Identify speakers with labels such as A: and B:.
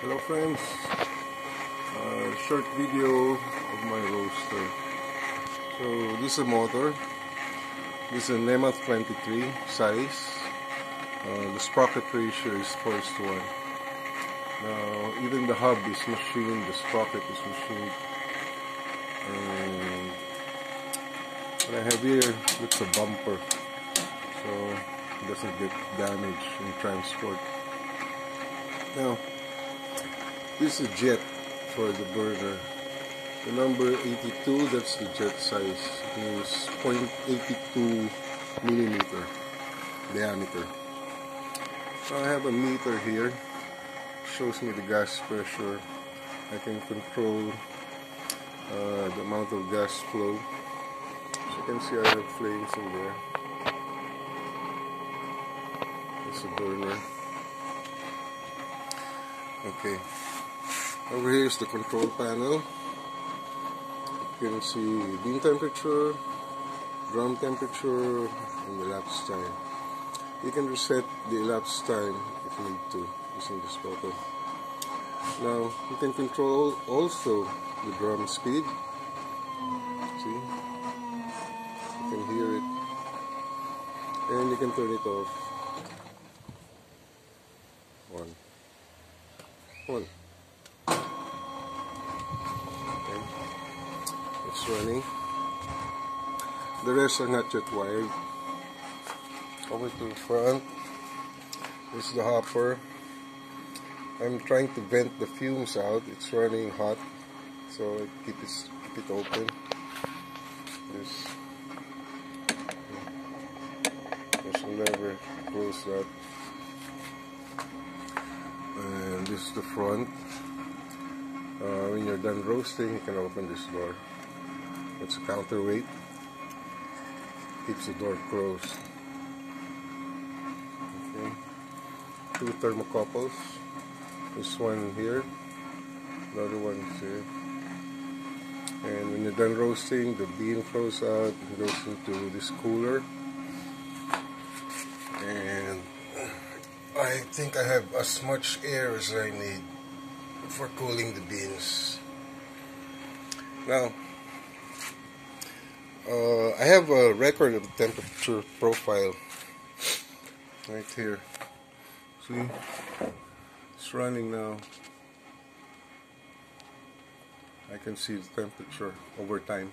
A: Hello friends, short video of my roaster. So this is a motor. This is a NEMA 23 size. The sprocket ratio is 4:1. Now even the hub is machined, the sprocket is machined. And what I have here, it's a bumper, so it doesn't get damaged in transport. Now this is jet for the burner. The number 82, that's the jet size. It means 0.82 millimeter diameter. So I have a meter here. Shows me the gas pressure. I can control the amount of gas flow. As you can see, I have flames in there. It's a burner. Okay. Over here is the control panel. You can see bean temperature, drum temperature, and the elapsed time. You can reset the elapsed time if you need to using this button. Now you can control also the drum speed. See? You can hear it. And you can turn it off. One. Okay. It's running. The rest are not yet wired. Over to the front. This is the hopper. I'm trying to vent the fumes out. It's running hot, so I keep it open. There's a lever to close that. And this is the front. When you're done roasting, you can open this door. It's a counterweight. Keeps the door closed. Okay. 2 thermocouples. This one here. Another one here. And when you're done roasting, the bean flows out and goes into this cooler. And I think I have as much air as I need for cooling the beans. Now, I have a record of the temperature profile right here. See, it's running now. I can see the temperature over time.